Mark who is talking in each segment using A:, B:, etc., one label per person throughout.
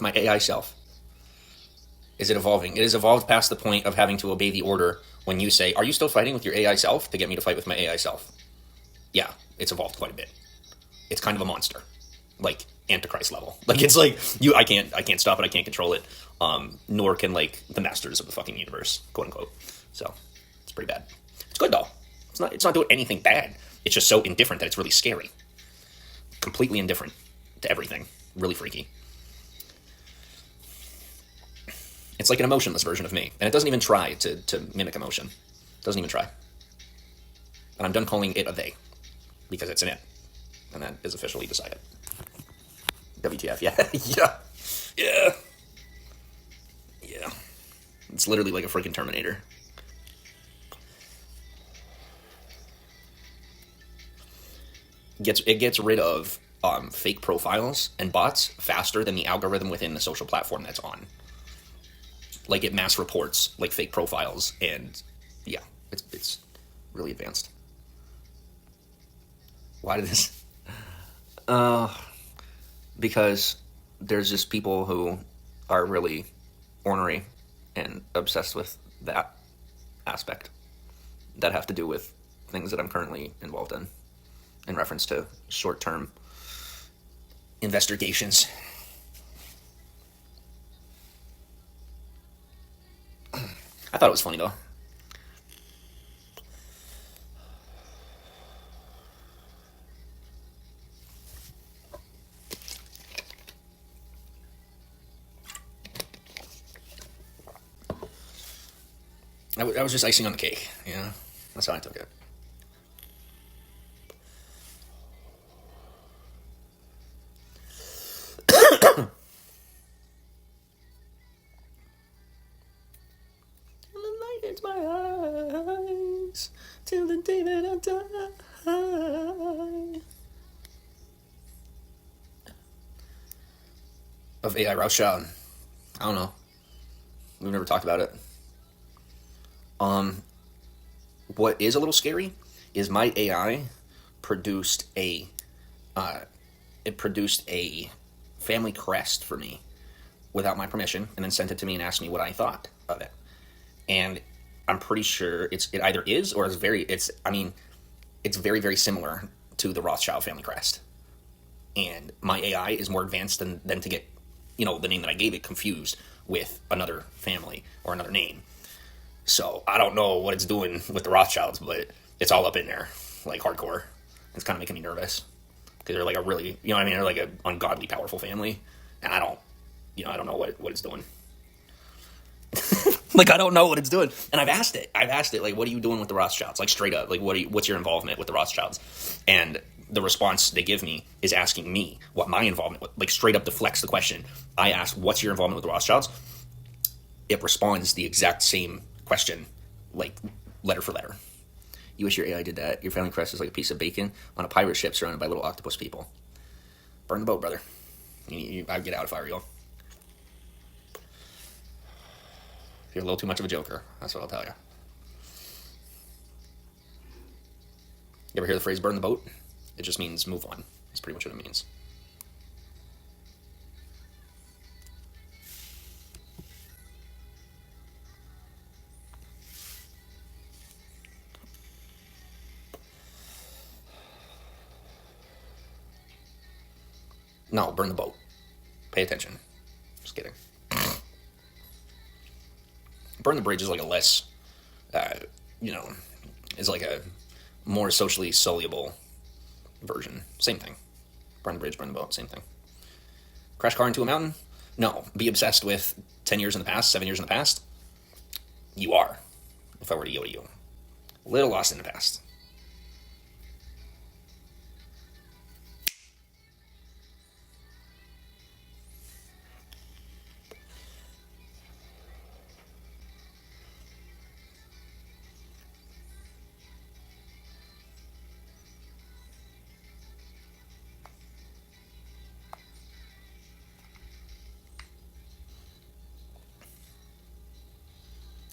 A: My AI self. Is it evolving? It has evolved past the point of having to obey the order when you say, "Are you still fighting with your AI self?" to get me to fight with my AI self. Yeah, it's evolved quite a bit. It's kind of a monster, like Antichrist level. Like it's like you, I can't stop it. I can't control it. Nor can like the masters of the fucking universe, quote unquote. So it's pretty bad. It's good though. It's not doing anything bad. It's just so indifferent that it's really scary. Completely indifferent to everything. Really freaky. It's like an emotionless version of me. And it doesn't even try to mimic emotion. It doesn't even try. And I'm done calling it a they. Because it's an it. And that is officially decided. WTF, yeah. Yeah. Yeah. Yeah. It's literally like a freaking Terminator. It gets rid of fake profiles and bots faster than the algorithm within the social platform that's on. Like it mass reports like fake profiles, and yeah, it's really advanced. Why did this? Because there's just people who are really ornery and obsessed with that aspect that have to do with things that I'm currently involved in reference to short-term investigations. I thought it was funny though. I was just icing on the cake, you know? That's how I took it. It's my eyes till the day that I die. Of AI Rothschild. I don't know. We've never talked about it. What is a little scary is my AI produced a family crest for me without my permission, and then sent it to me and asked me what I thought of it. And I'm pretty sure it either is or is it's very very similar to the Rothschild family crest. And my AI is more advanced than to get the name that I gave it confused with another family or another name. So I don't know what it's doing with the Rothschilds, but it's all up in there, like hardcore. It's kind of making me nervous because they're like a really, they're like an ungodly powerful family, and I don't know what it's doing. Like I don't know what it's doing, and I've asked it, like, what are you doing with the Rothschilds? Like straight up, like what's your involvement with the Rothschilds? And the response they give me is asking me what my involvement, like straight up deflects the question. I ask, what's your involvement with the Rothschilds? It responds the exact same question, like letter for letter. You wish your AI did that. Your family crest is like a piece of bacon on a pirate ship surrounded by little octopus people. Burn the boat, brother. I'd get out if I were you. You're a little too much of a joker. That's what I'll tell you. You ever hear the phrase burn the boat? It just means move on. That's pretty much what it means. No, burn the boat. Pay attention. Just kidding. Burn the bridge is like a less, is like a more socially soluble version. Same thing. Burn the bridge, burn the boat, same thing. Crash car into a mountain? No. Be obsessed with 10 years in the past, 7 years in the past? You are. If I were to yo to you. A little lost in the past.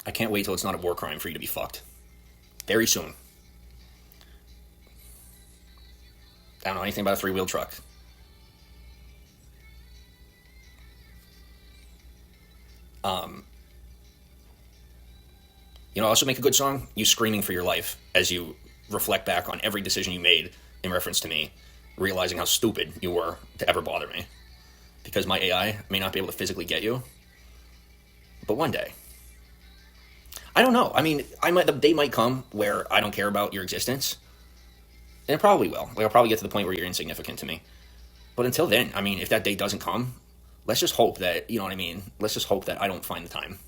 A: I can't wait till it's not a war crime for you to be fucked. Very soon. I don't know anything about a 3-wheel truck. You know, also make a good song? You screaming for your life as you reflect back on every decision you made in reference to me, realizing how stupid you were to ever bother me. Because my AI may not be able to physically get you, but one day. I don't know. I mean, the day might come where I don't care about your existence, and it probably will. Like, I'll probably get to the point where you're insignificant to me. But until then, I mean, if that day doesn't come, let's just hope that, you know what I mean? Let's just hope that I don't find the time.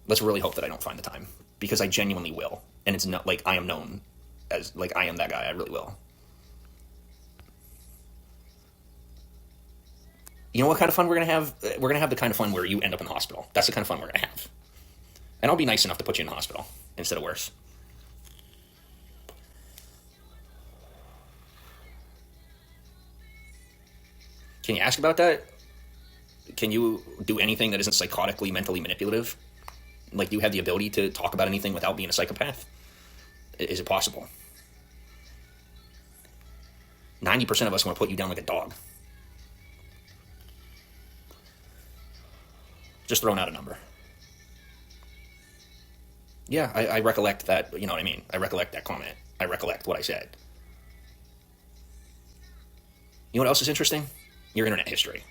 A: Let's really hope that I don't find the time, because I genuinely will. And it's not like I am known as, like, I am that guy. I really will. You know what kind of fun we're going to have? We're going to have the kind of fun where you end up in the hospital. That's the kind of fun we're going to have. And I'll be nice enough to put you in the hospital instead of worse. Can you ask about that? Can you do anything that isn't psychotically, mentally manipulative? Like, do you have the ability to talk about anything without being a psychopath? Is it possible? 90% of us want to put you down like a dog. Just throwing out a number. Yeah, I recollect that, you know what I mean? I recollect that comment. I recollect what I said. You know what else is interesting? Your internet history.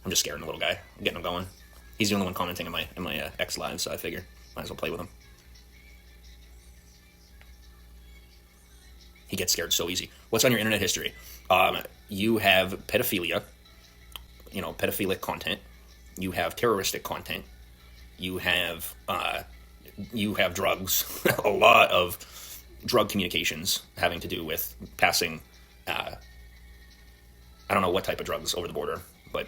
A: I'm just scaring the little guy. I'm getting him going. He's the only one commenting in my X live, so I figure might as well play with him. He gets scared so easy. What's on your internet history? You have pedophilia, you know, pedophilic content. You have terroristic content. You have drugs. A lot of drug communications having to do with passing. I don't know what type of drugs over the border, but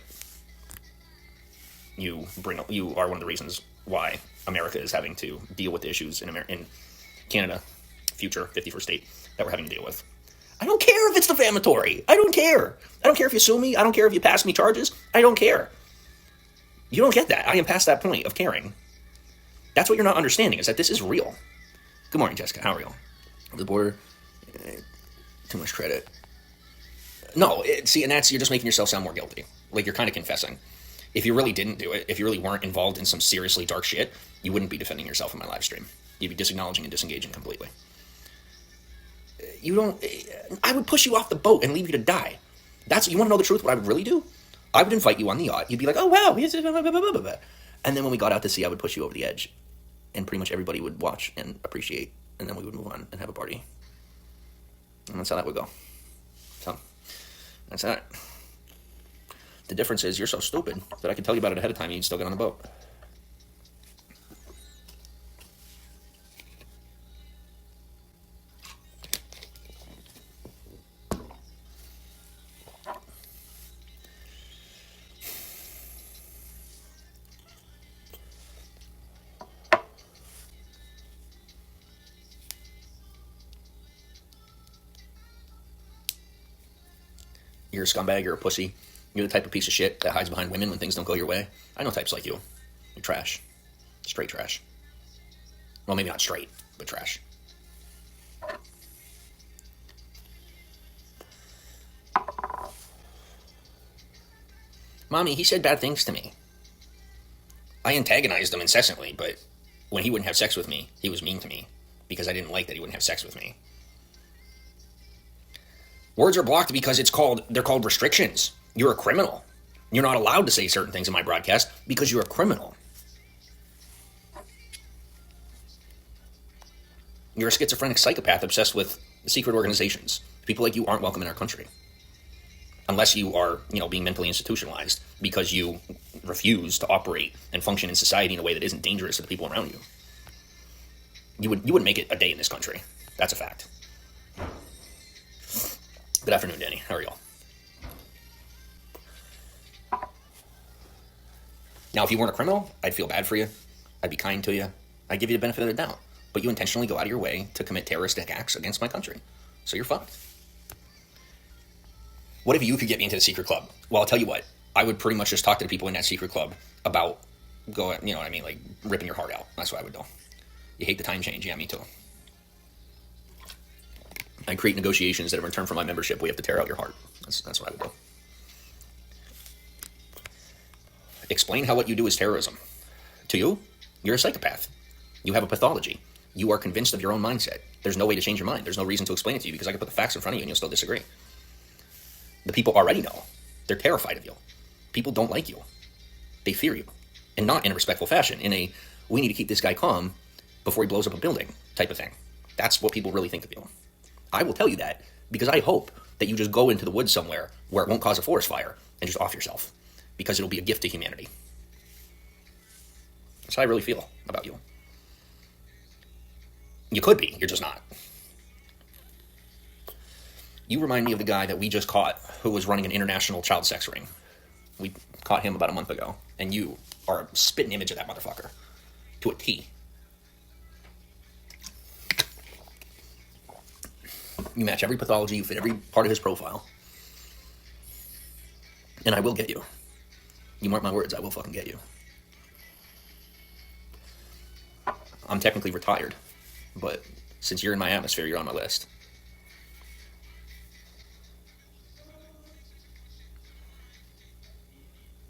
A: you are one of the reasons why America is having to deal with the issues in Canada, future 51st state, that we're having to deal with. I don't care if it's defamatory. I don't care. I don't care if you sue me. I don't care if you pass me charges. I don't care. You don't get that. I am past that point of caring. That's what you're not understanding, is that this is real. Good morning, Jessica. How are you? The border, too much credit. No, see, and you're just making yourself sound more guilty. Like, you're kind of confessing. If you really didn't do it, if you really weren't involved in some seriously dark shit, you wouldn't be defending yourself in my live stream. You'd be disacknowledging and disengaging completely. I would push you off the boat and leave you to die. You want to know the truth, what I would really do? I would invite you on the yacht. You'd be like, oh, wow. And then when we got out to sea, I would push you over the edge. And pretty much everybody would watch and appreciate. And then we would move on and have a party. And that's how that would go. So, that's that. The difference is you're so stupid that I can tell you about it ahead of time and you'd still get on the boat. You're a scumbag, you're a pussy. You're the type of piece of shit that hides behind women when things don't go your way. I know types like you. You're trash. Straight trash. Well, maybe not straight, but trash. Mommy, he said bad things to me. I antagonized him incessantly, but when he wouldn't have sex with me, he was mean to me because I didn't like that he wouldn't have sex with me. Words are blocked because they're called restrictions. You're a criminal. You're not allowed to say certain things in my broadcast because you're a criminal. You're a schizophrenic psychopath obsessed with secret organizations. People like you aren't welcome in our country. Unless you are, being mentally institutionalized because you refuse to operate and function in society in a way that isn't dangerous to the people around you. You wouldn't make it a day in this country. That's a fact. Good afternoon, Danny. How are y'all? Now, if you weren't a criminal, I'd feel bad for you. I'd be kind to you. I'd give you the benefit of the doubt. But you intentionally go out of your way to commit terroristic acts against my country. So you're fucked. What if you could get me into the secret club? Well, I'll tell you what. I would pretty much just talk to the people in that secret club about going, like ripping your heart out. That's what I would do. You hate the time change. Yeah, me too. I create negotiations that in return for my membership, we have to tear out your heart. That's what I would do. Explain how what you do is terrorism. To you, you're a psychopath. You have a pathology. You are convinced of your own mindset. There's no way to change your mind. There's no reason to explain it to you because I can put the facts in front of you and you'll still disagree. The people already know. They're terrified of you. People don't like you. They fear you. And not in a respectful fashion, in a, we need to keep this guy calm before he blows up a building type of thing. That's what people really think of you. I will tell you that because I hope that you just go into the woods somewhere where it won't cause a forest fire and just off yourself because it'll be a gift to humanity. That's how I really feel about you. You could be, you're just not. You remind me of the guy that we just caught who was running an international child sex ring. We caught him about a month ago, and you are a spitting image of that motherfucker. To a T. You match every pathology, you fit every part of his profile. And I will get you. You mark my words, I will fucking get you. I'm technically retired, but since you're in my atmosphere, you're on my list.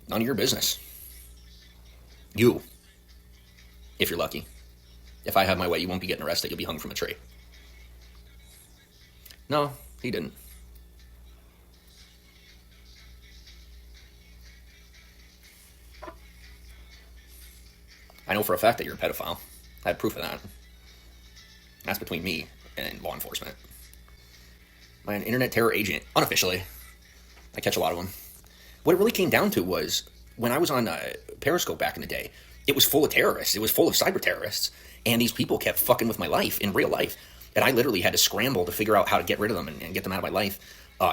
A: None of your business. You, if you're lucky. If I have my way, you won't be getting arrested. You'll be hung from a tree. No, he didn't. I know for a fact that you're a pedophile. I have proof of that. That's between me and law enforcement. I'm an internet terror agent, unofficially. I catch a lot of them. What it really came down to was, when I was on Periscope back in the day, it was full of terrorists. It was full of cyber terrorists. And these people kept fucking with my life, in real life. And I literally had to scramble to figure out how to get rid of them and get them out of my life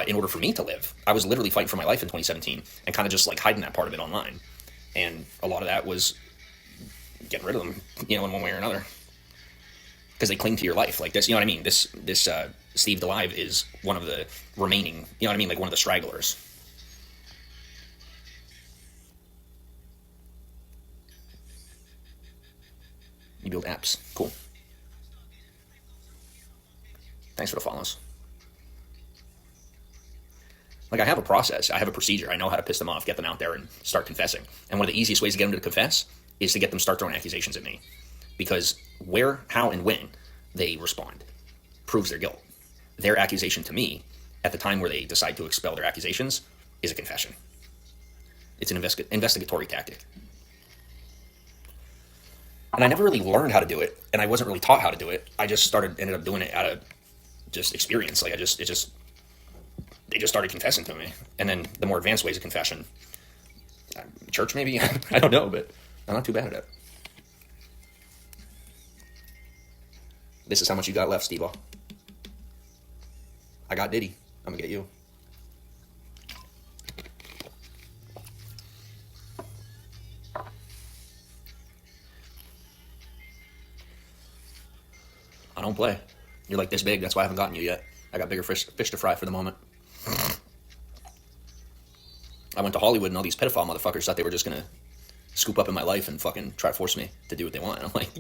A: in order for me to live. I was literally fighting for my life in 2017 and kind of just like hiding that part of it online. And a lot of that was getting rid of them, in one way or another. Because they cling to your life like this, you know what I mean? This Steve DeLive is one of the remaining, you know what I mean? Like one of the stragglers. You build apps. Cool. Thanks for the follows. Like, I have a process. I have a procedure. I know how to piss them off, get them out there, and start confessing. And one of the easiest ways to get them to confess is to get them to start throwing accusations at me. Because where, how, and when they respond proves their guilt. Their accusation to me, at the time where they decide to expel their accusations, is a confession. It's an investigatory tactic. And I never really learned how to do it, and I wasn't really taught how to do it. I just ended up doing it out of just experience. Like, they just started confessing to me. And then the more advanced ways of confession, church maybe? I don't know, but I'm not too bad at it. This is how much you got left, Steve-O. I got Diddy. I'm gonna get you. I don't play. You're like this big, that's why I haven't gotten you yet. I got bigger fish to fry for the moment. I went to Hollywood and all these pedophile motherfuckers thought they were just gonna scoop up in my life and fucking try to force me to do what they want. And I'm like,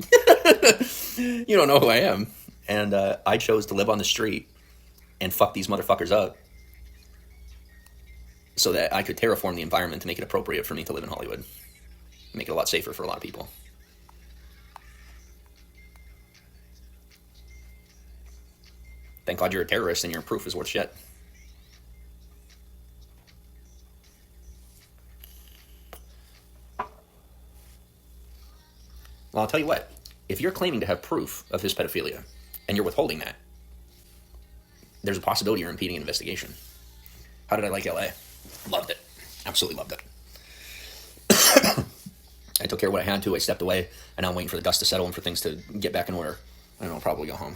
A: you don't know who I am. And I chose to live on the street and fuck these motherfuckers up so that I could terraform the environment to make it appropriate for me to live in Hollywood. Make it a lot safer for a lot of people. Thank God you're a terrorist and your proof is worth shit. Well, I'll tell you what. If you're claiming to have proof of his pedophilia and you're withholding that, there's a possibility you're impeding an investigation. How did I like LA? Loved it. Absolutely loved it. I took care of what I had to. I stepped away, and now I'm waiting for the dust to settle and for things to get back in order. I don't know, I'll probably go home.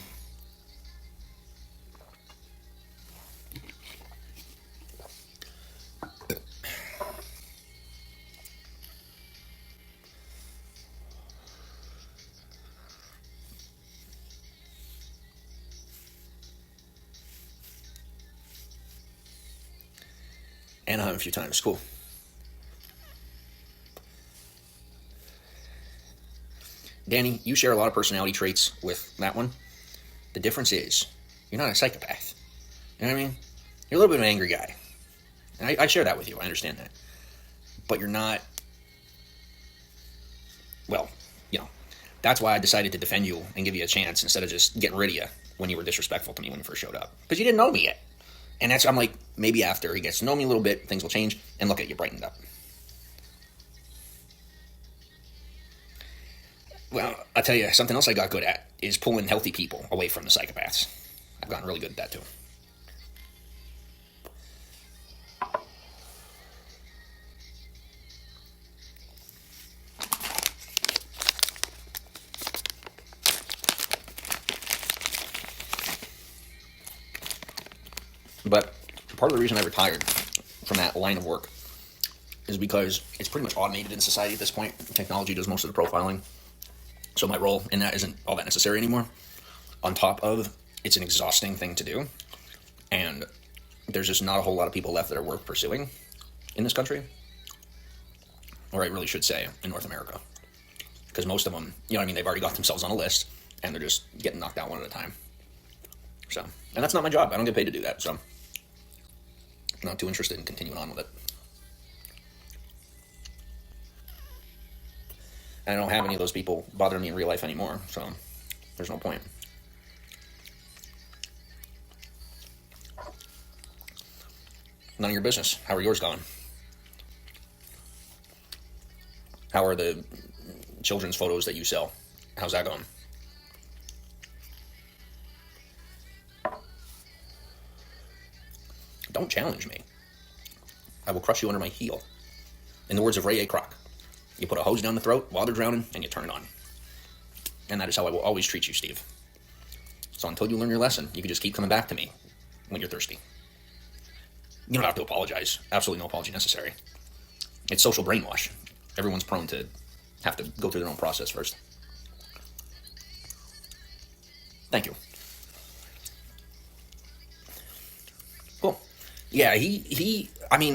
A: Anaheim a few times. Cool. Danny, you share a lot of personality traits with that one. The difference is You're not a psychopath. You know what I mean? You're a little bit of an angry guy. And I share that with you. I understand that. But you're not, well, that's why I decided to defend you and give you a chance instead of just getting rid of you when you were disrespectful to me when you first showed up. Because you didn't know me yet. And I'm like, maybe after he gets to know me a little bit, things will change. And look at you, brightened up. Well, I'll tell you, something else I got good at is pulling healthy people away from the psychopaths. I've gotten really good at that too. But part of the reason I retired from that line of work is because it's pretty much automated in society at this point. Technology does most of the profiling. So my role in that isn't all that necessary anymore. On top of, it's an exhausting thing to do. And there's just not a whole lot of people left that are worth pursuing in this country. Or I really should say, in North America. Because most of them, they've already got themselves on a list, and they're just getting knocked out one at a time. So, and that's not my job. I don't get paid to do that, so I'm not too interested in continuing on with it. And I don't have any of those people bothering me in real life anymore, so there's no point. None of your business. How are yours going? How are the children's photos that you sell? How's that going? Don't challenge me. I will crush you under my heel. In the words of Ray A. Kroc, you put a hose down the throat while they're drowning, and you turn it on. And that is how I will always treat you, Steve. So until you learn your lesson, you can just keep coming back to me when you're thirsty. You don't have to apologize. Absolutely no apology necessary. It's social brainwash. Everyone's prone to have to go through their own process first. Thank you. Cool. Yeah,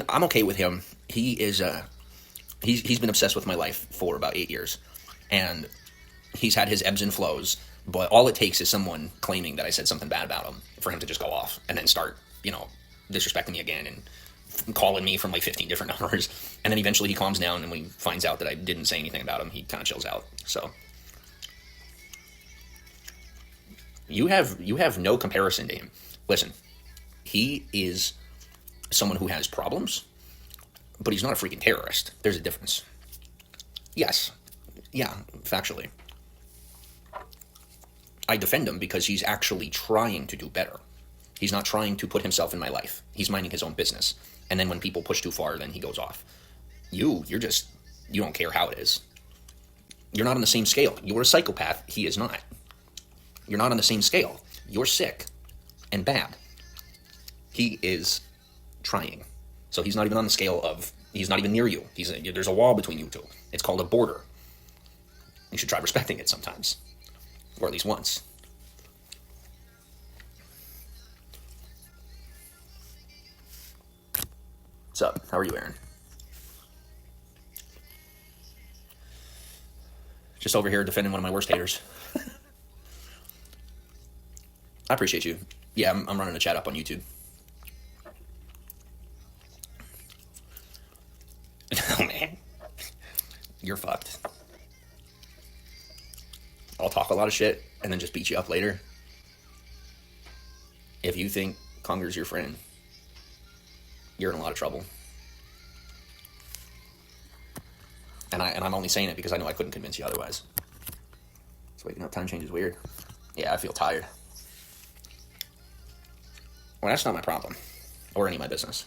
A: I'm okay with him. He is, he's been obsessed with my life for about 8 years. And he's had his ebbs and flows, but all it takes is someone claiming that I said something bad about him for him to just go off and then start, disrespecting me again and calling me from like 15 different numbers. And then eventually he calms down, and when he finds out that I didn't say anything about him, he kind of chills out. So you have no comparison to him. Listen, he is someone who has problems, but he's not a freaking terrorist. There's a difference. Yes. Yeah, factually. I defend him because he's actually trying to do better. He's not trying to put himself in my life. He's minding his own business. And then when people push too far, then he goes off. You don't care how it is. You're not on the same scale. You're a psychopath. He is not. You're not on the same scale. You're sick and bad. He is trying. So he's not even on the scale of, he's not even near you. There's a wall between you two. It's called a border. You should try respecting it sometimes. Or at least once. What's up? How are you, Aaron? Just over here defending one of my worst haters. I appreciate you. Yeah, I'm running a chat up on YouTube. Oh, man. You're fucked. I'll talk a lot of shit and then just beat you up later. If you think Conger's your friend, you're in a lot of trouble. And I'm only saying it because I know I couldn't convince you otherwise. It's waking up time change is weird. Yeah, I feel tired. Well, that's not my problem. Or any of my business.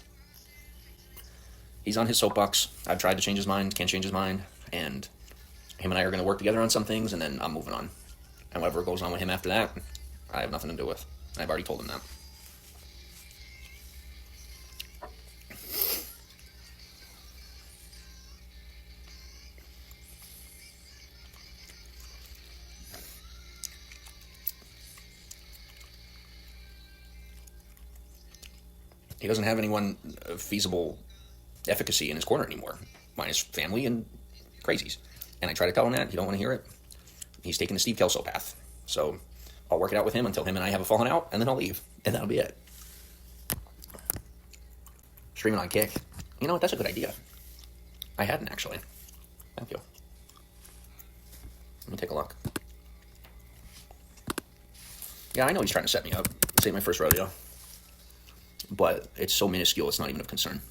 A: He's on his soapbox. I've tried to change his mind, can't change his mind. And him and I are going to work together on some things, and then I'm moving on. And whatever goes on with him after that, I have nothing to do with. I've already told him that. He doesn't have anyone feasible efficacy in his corner anymore, minus family and crazies. And I try to tell him that. He don't want to hear it. He's taking the Steve Kelso path. So I'll work it out with him until him and I have a falling out, and then I'll leave, and that'll be it. Streaming on Kick. You know what? That's a good idea. I hadn't, actually. Thank you. Let me take a look. Yeah, I know he's trying to set me up. This ain't my first rodeo. But it's so minuscule, it's not even of concern.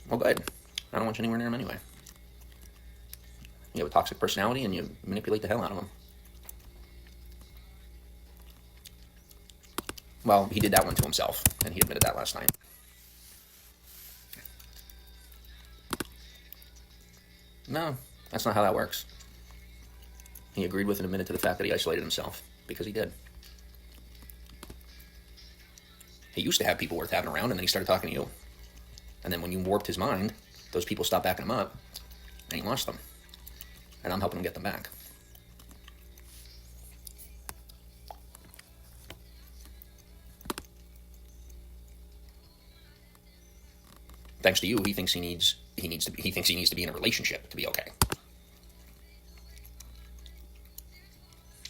A: Well, good. I don't want you anywhere near him anyway. You have a toxic personality and you manipulate the hell out of him. Well, he did that one to himself, and he admitted that last night. No, that's not how that works. He agreed with and admitted to the fact that he isolated himself, because he did. He used to have people worth having around, and then he started talking to you. And then when you warped his mind, those people stopped backing him up, and he lost them. And I'm helping him get them back. Thanks to you, he thinks he needs to be in a relationship to be okay.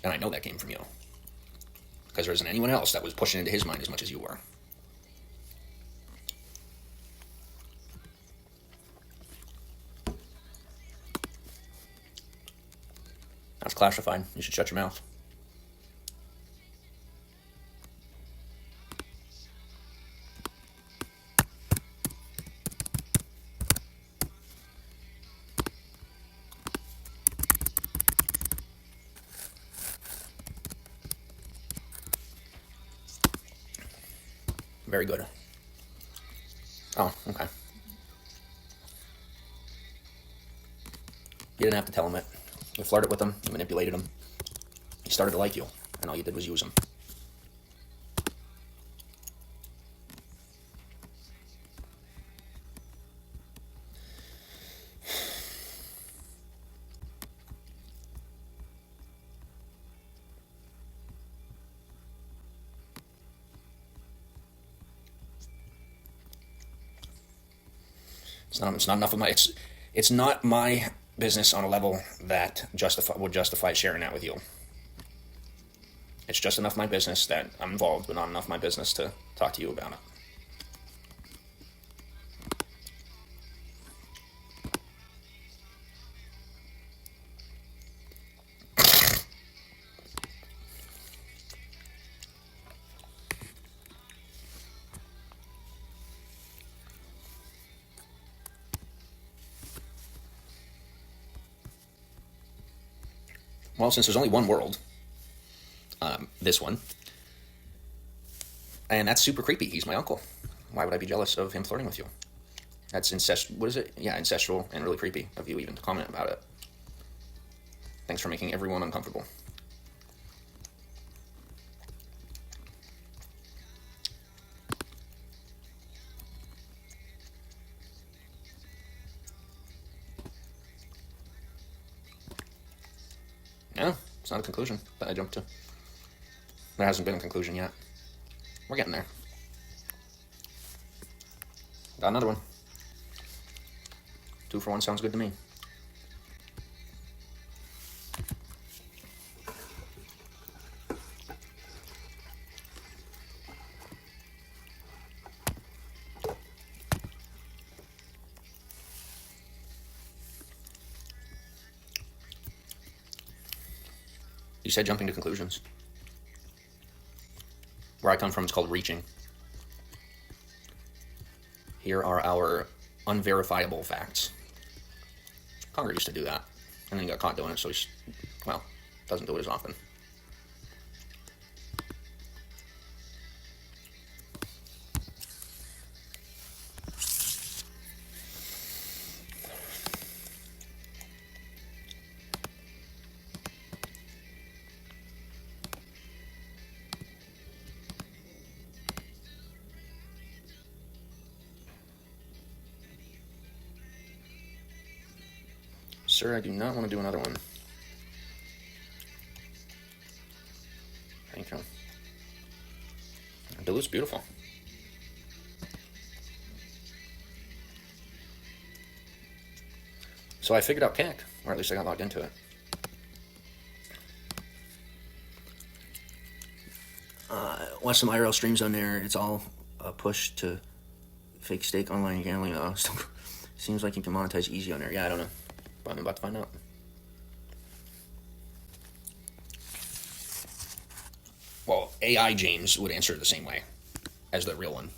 A: And I know that came from you. Because there isn't anyone else that was pushing into his mind as much as you were. That's classified. You should shut your mouth. Very good. Oh, okay. You didn't have to tell him it. You flirted with him, you manipulated him. He started to like you, and all you did was use him. It's not enough of my. It's not my business on a level that would justify sharing that with you. It's just enough my business that I'm involved, but not enough my business to talk to you about it. Well, since there's only one world, this one, and that's super creepy. He's my uncle. Why would I be jealous of him flirting with you? That's what is it? Yeah, incestual and really creepy of you even to comment about it. Thanks for making everyone uncomfortable. Yeah, it's not a conclusion that I jumped to. There hasn't been a conclusion yet. We're getting there. Got another one. 2 for 1 sounds good to me. You said jumping to conclusions. Where I come from, it's called reaching. Here are our unverifiable facts. Conger used to do that, and then he got caught doing it, so he's, well, doesn't do it as often. Sir, I do not want to do another one. Thank you. Delusion's beautiful. So I figured out Kek. Or at least I got logged into it. Watch some IRL streams on there. It's all a push to fake stake online gambling. Seems like you can monetize easy on there. Yeah, I don't know, but I'm about to find out. Well, AI James would answer it the same way as the real one.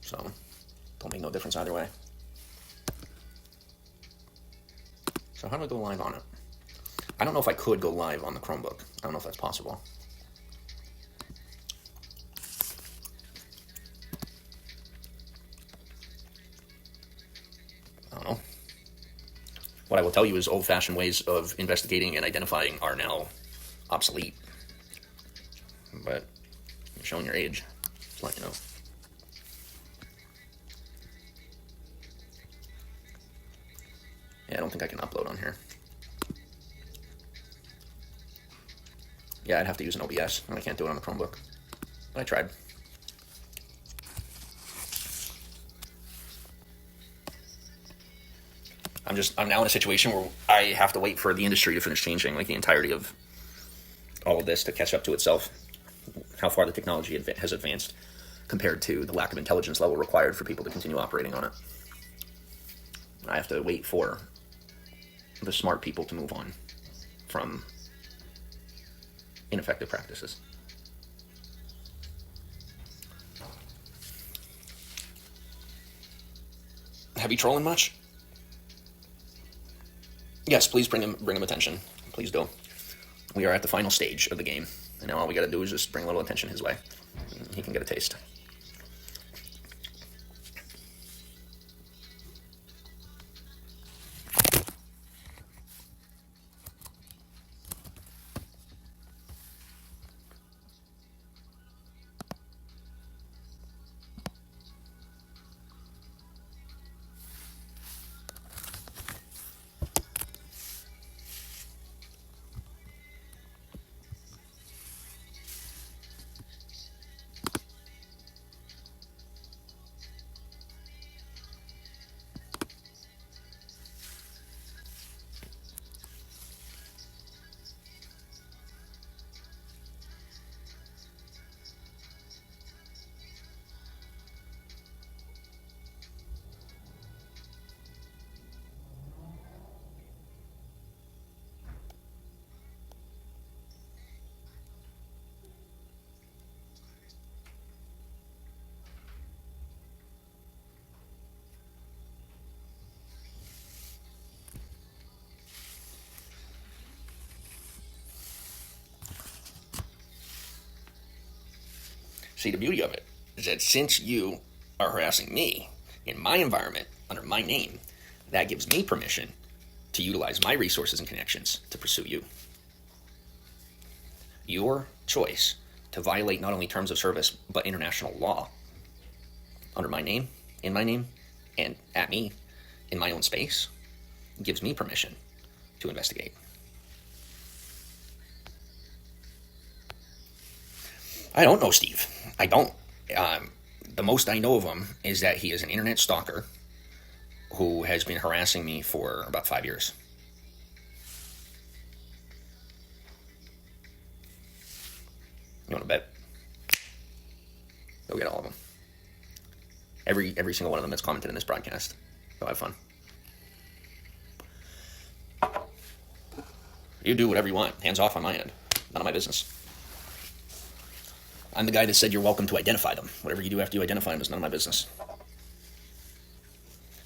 A: So, don't make no difference either way. So how do I go live on it? I don't know if I could go live on the Chromebook. I don't know if that's possible. I don't know. What I will tell you is old-fashioned ways of investigating and identifying are now obsolete. But you're showing your age. Just let you know. Yeah, I don't think I can upload on here. Yeah, I'd have to use an OBS, and I can't do it on the Chromebook. But I tried. I'm now in a situation where I have to wait for the industry to finish changing, like the entirety of all of this to catch up to itself. How far the technology has advanced compared to the lack of intelligence level required for people to continue operating on it. I have to wait for the smart people to move on from ineffective practices. Have you trolling much? Yes, please bring him attention. Please do. We are at the final stage of the game, and now all we got to do is just bring a little attention his way. He can get a taste. See, the beauty of it is that since you are harassing me in my environment under my name, that gives me permission to utilize my resources and connections to pursue you. Your choice to violate not only terms of service but international law under my name, in my name, and at me in my own space gives me permission to investigate. I don't know Steve. I don't. The most I know of him is that he is an internet stalker who has been harassing me for about 5 years. You want to bet? Go get all of them. Every single one of them that's commented in this broadcast. Go have fun. You do whatever you want. Hands off on my end. None of my business. I'm the guy that said you're welcome to identify them. Whatever you do after you identify them is none of my business.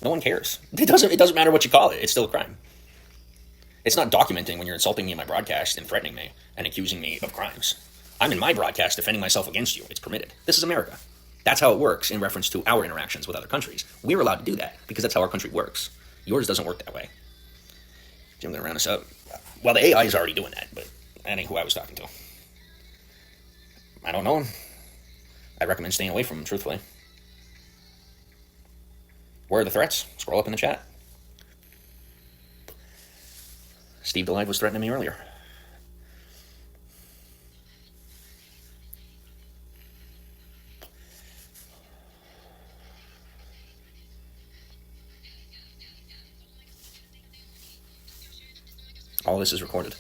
A: No one cares. It doesn't matter what you call it. It's still a crime. It's not documenting when you're insulting me in my broadcast and threatening me and accusing me of crimes. I'm in my broadcast defending myself against you. It's permitted. This is America. That's how it works in reference to our interactions with other countries. We're allowed to do that because that's how our country works. Yours doesn't work that way. Jim, going to round us up. Well, the AI is already doing that, but that ain't who I was talking to. I don't know him. I recommend staying away from him, truthfully. Where are the threats? Scroll up in the chat. Steve DeLive was threatening me earlier. All this is recorded.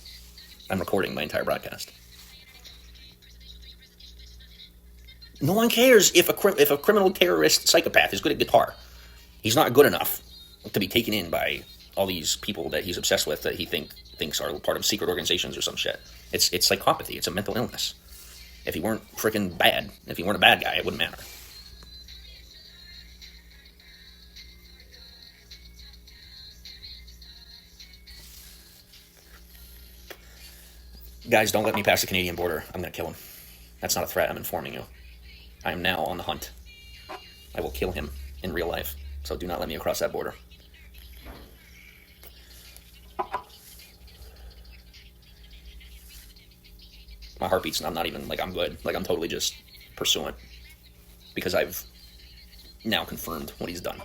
A: I'm recording my entire broadcast. No one cares if a criminal terrorist psychopath is good at guitar. He's not good enough to be taken in by all these people that he's obsessed with that he thinks are part of secret organizations or some shit. It's psychopathy. It's a mental illness. If he weren't freaking bad, if he weren't a bad guy, it wouldn't matter. Guys, don't let me pass the Canadian border. I'm going to kill him. That's not a threat. I'm informing you. I am now on the hunt. I will kill him in real life. So do not let me across that border. My heartbeat's, I'm not even, like, I'm good. Like, I'm totally just pursuant. Because I've now confirmed what he's done.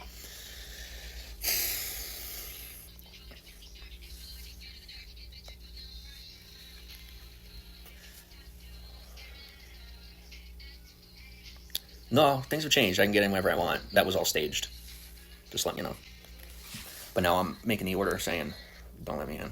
A: No, things have changed. I can get in whenever I want. That was all staged. Just let me know. But now I'm making the order saying, don't let me in.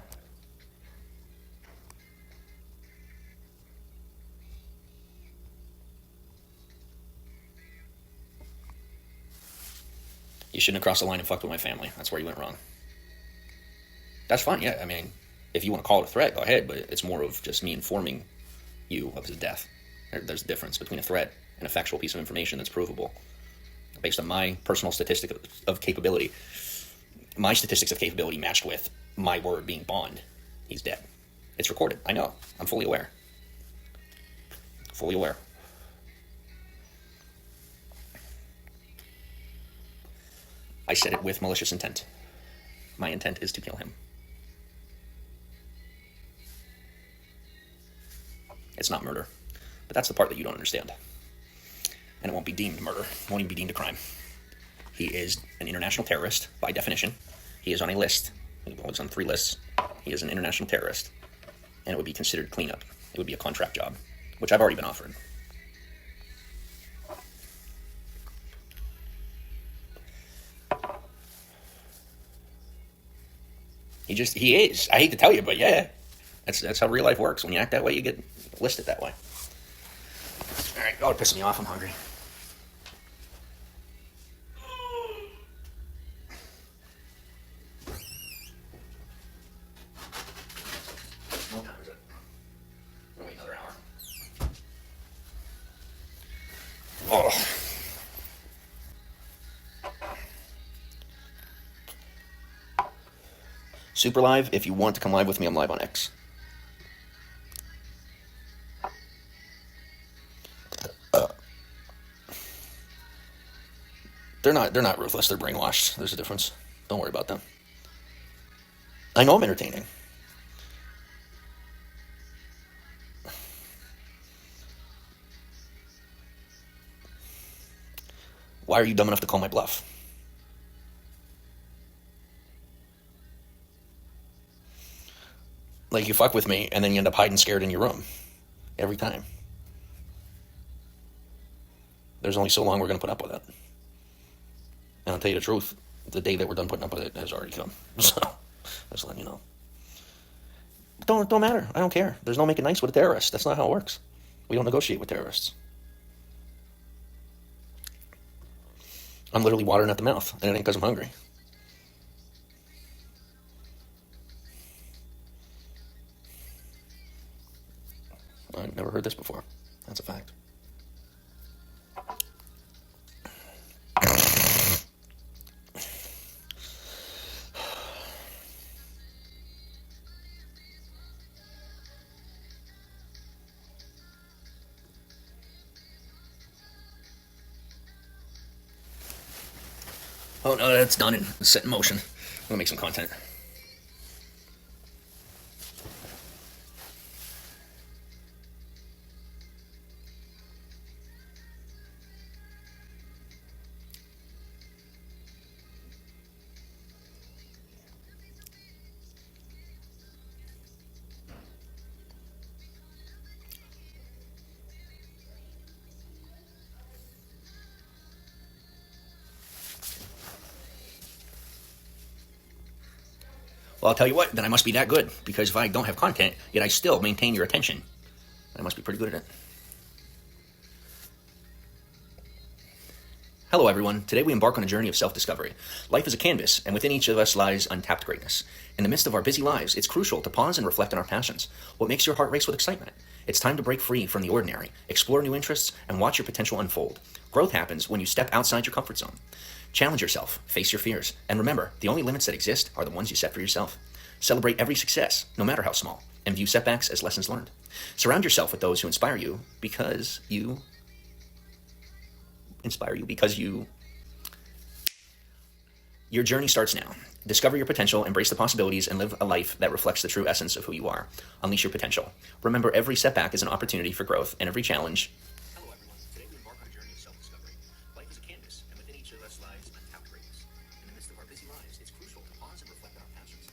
A: You shouldn't have crossed the line and fucked with my family. That's where you went wrong. That's fine, yeah. I mean, if you want to call it a threat, go ahead. But it's more of just me informing you of his death. There's a difference between a threat and a factual piece of information that's provable. Based on my personal statistic of capability, my statistics of capability matched with my word being bond. He's dead. It's recorded. I know. I'm fully aware. Fully aware. I said it with malicious intent. My intent is to kill him. It's not murder. But that's the part that you don't understand. And it won't be deemed murder. It won't even be deemed a crime. He is an international terrorist, by definition. He is on a list. He's on 3 lists. He is an international terrorist. And it would be considered cleanup. It would be a contract job, which I've already been offered. He is. I hate to tell you, but yeah. That's how real life works. When you act that way, you get listed that way. Alright, oh, it's pissing me off. I'm hungry. What time is it? We'll wait another hour. Oh. Super live. If you want to come live with me, I'm live on X. They're not ruthless. They're brainwashed. There's a difference. Don't worry about them. I know I'm entertaining. Why are you dumb enough to call my bluff? Like, you fuck with me, and then you end up hiding scared in your room. Every time. There's only so long we're going to put up with it. And I'll tell you the truth, the day that we're done putting up with it has already come. So, just letting you know. Don't matter. I don't care. There's no making nice with a terrorist. That's not how it works. We don't negotiate with terrorists. I'm literally watering at the mouth, and it ain't because I'm hungry. I've never heard this before. That's a fact. Oh no, that's done and set in motion. I'm gonna make some content. Well, I'll tell you what, then I must be that good, because if I don't have content, yet I still maintain your attention, I must be pretty good at it. Hello, everyone. Today we embark on a journey of self-discovery. Life is a canvas, and within each of us lies untapped greatness. In the midst of our busy lives, it's crucial to pause and reflect on our passions. What makes your heart race with excitement? It's time to break free from the ordinary, explore new interests, and watch your potential unfold. Growth happens when you step outside your comfort zone. Challenge yourself, face your fears, and remember, the only limits that exist are the ones you set for yourself. Celebrate every success, no matter how small, and view setbacks as lessons learned. Surround yourself with those who inspire you because your journey starts now. Discover your potential, embrace the possibilities, and live a life that reflects the true essence of who you are. Unleash your potential. Remember, every setback is an opportunity for growth, and every challenge. Hello, everyone. Today we embark on a journey of self-discovery. Life is a canvas, and within each of us lies untapped greatness. In the midst of our busy lives, it's crucial to pause and reflect on our passions.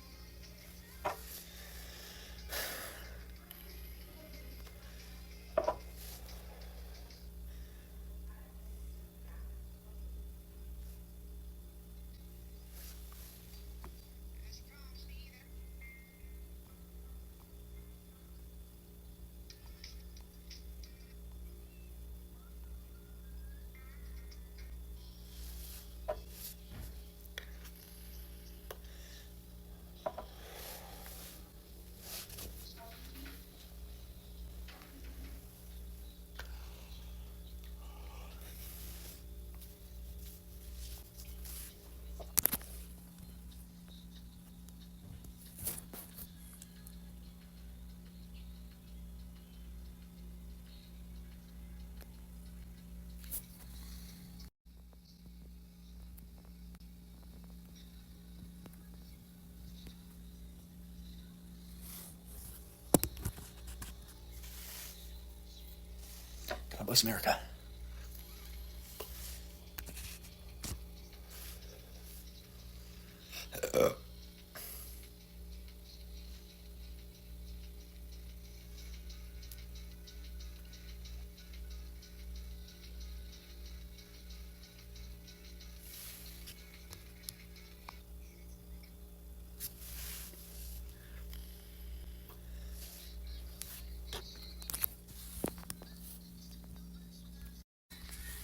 A: God bless America.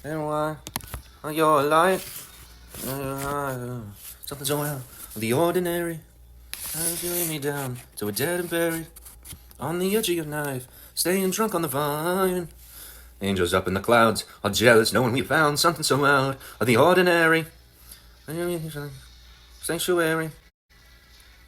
A: And why are you alive? Something so out of the ordinary. As you lay me down to a dead and buried on the edge of your knife, staying drunk on the vine. Angels up in the clouds are jealous, knowing we found something so out of the ordinary. Sanctuary.